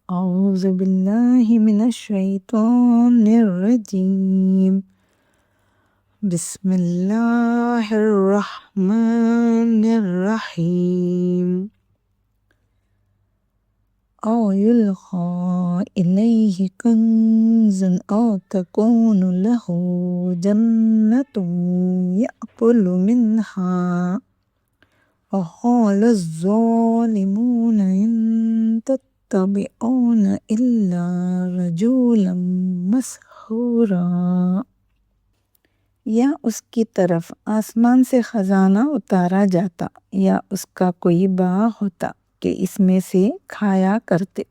أعوذ بالله من الشيطان الرجيم. بسم الله الرحمن الرحيم. أو يلقى إليه كنز أو تكون له جنة يأكل منها وقال الظالمون إن تتبعون إلا رجولا مسحورا. یا اس کی طرف آسمان سے خزانہ اتارا جاتا یا اس کا کوئی باغ ہوتا کہ اس میں سے کھایا کرتے،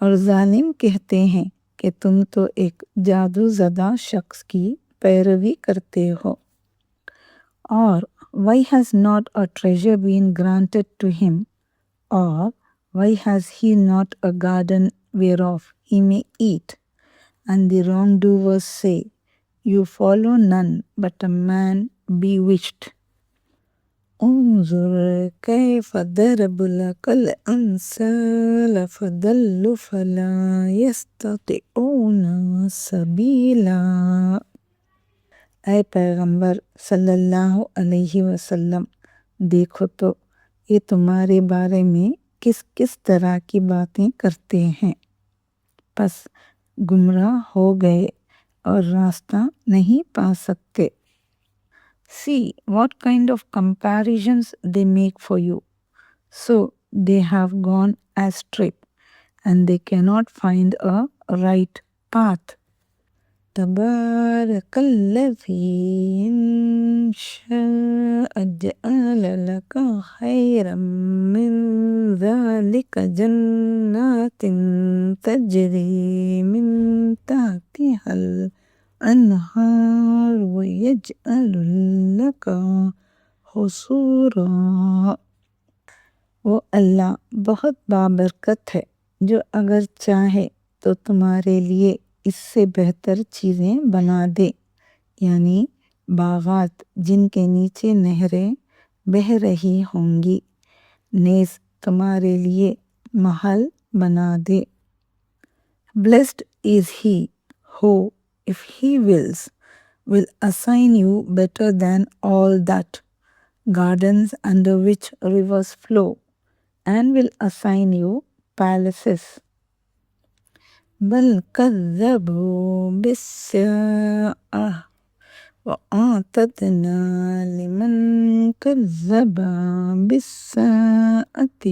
اور ظالم کہتے ہیں کہ تم تو ایک جادو زدہ شخص کی پیروی کرتے ہو. اور why has not a treasure been granted to him? Or why has he not a garden whereof he may eat? And the wrongdoers say, you follow none but a man bewitched. انظر كيف ضرب لك الأمثال فضلوا فلا يستطيعون سبيلا. اے پیغمبر صلی اللہ علیہ وسلم، دیکھو تو یہ تمہارے بارے میں کس کس طرح کی باتیں کرتے ہیں، پس گمراہ ہو گئے اور راستہ نہیں پا سکتے. See what kind of comparisons they make for you. So they have gone astray and they cannot find a right path. تبارك الذي إن شاء جعل لك خيرا من ذلك جنات تجري من تحتها الأنهار ويجعل لك قصورا. وہ اللہ بہت بابرکت ہے جو اگر چاہے تو تمہارے لیے اس سے بہتر چیزیں بنا دے، یعنی باغات جن کے نیچے نہریں بہہ رہی ہوں گی، نیز تمہارے لیے محل بنا دے. Blessed is he who, if he wills, will assign you better than all that, gardens under which rivers flow, and will assign you palaces. بل كذبوا بالساعة وأعتدنا لمن كذب بالساعة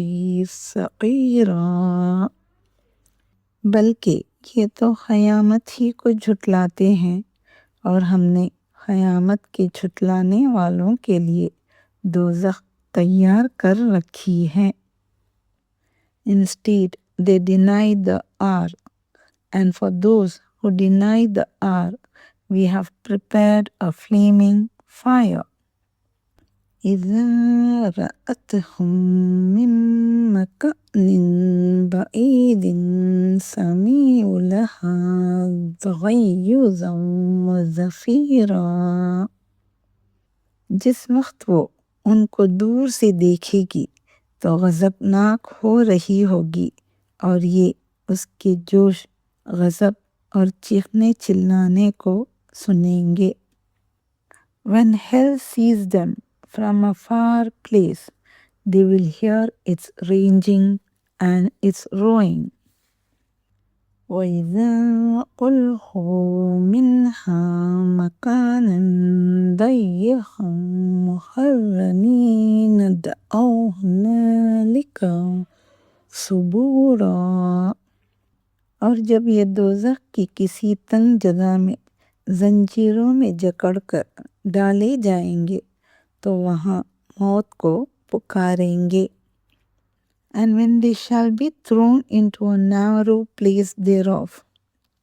سعيرا. بلکہ یہ تو قیامت ہی کو جھٹلاتے ہیں، اور ہم نے قیامت کے جھٹلانے والوں کے لیے دوزخ تیار کر رکھی ہے. Instead, they denied the hour, and for those who denied the hour, we have prepared a flaming fire. إِذَا رَأَتْهُم مِّن مَّكَانٍ بَعِيدٍ سَمِعُوا لَهَا تَغَيُّظًا وَزَفِيرًا. جس وقت وہ ان کو دور سے دیکھے گی تو غضبناک ہو رہی ہوگی، اور یہ اس کے جوش، غضب اور چیخنے چلانے کو سنیں گے. When hell sees them from a far place, they will hear its raging and its roaring. وَإِذَا أُلْقُوا مِنْهَا مَكَانًا ضَيِّقًا مُقَرَّنِينَ دَعَوْا هُنَالِكَ ثُبُورًا. اور جب یہ دوزخ کی کسی تنگ جگہ میں زنجیروں میں جکڑ کر ڈالے جائیں گے تو وہاں موت کو پکاریں گے. And when they shall be thrown into a narrow place thereof,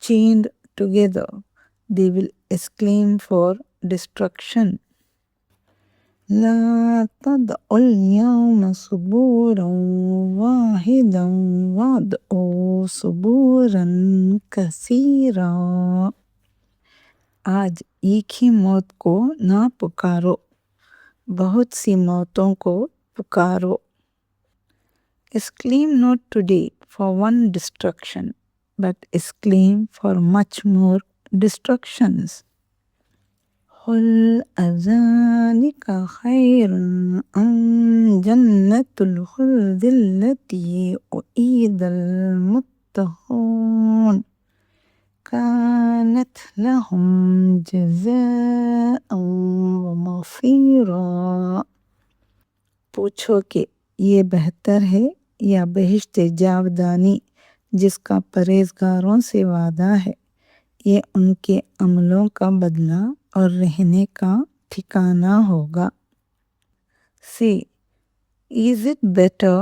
chained together, they will exclaim for destruction. لا تدعوا اليوم ثبورا واحدا وادعوا ثبورا كثيرا. آج ایک ہی موت کو نہ پکارو، بہت سی موتوں کو پکارو. Exclaim not today for one destruction, but is claimed for much more destructions. قل أذلك خير أم جنة الخلد التي أعيد المتقون كانت لهم جزاء ومصيرا. پوچھو کہ یہ بہتر ہے یا بہشت جاودانی جس کا پرہیزگاروں سے وعدہ ہے، یہ ان کے عملوں کا بدلہ اور رہنے کا ٹھکانہ ہوگا. Say, is it better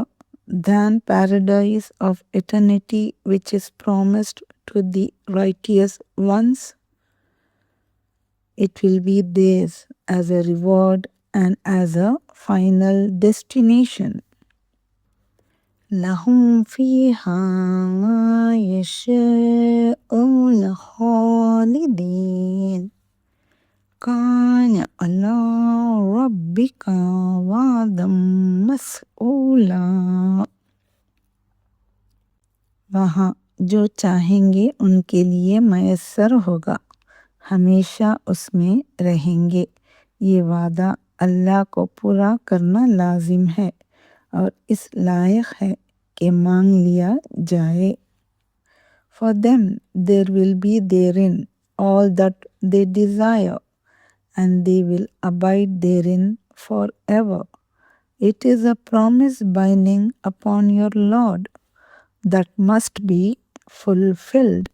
than paradise of eternity which is promised to the righteous ones? It will be theirs as a reward and as a final destination. لهم فيها ما يشاءون خالدين كان على ربك وعدا مسئولا. وہاں جو چاہیں گے ان کے لیے میسر ہوگا، ہمیشہ اس میں رہیں گے. یہ وعدہ اللہ کو پورا کرنا لازم ہے اور اس لائق ہے کہ مانگ لیا جائے. For them there will be therein all that they desire, and they will abide therein forever. It is a promise binding upon your Lord that must be fulfilled.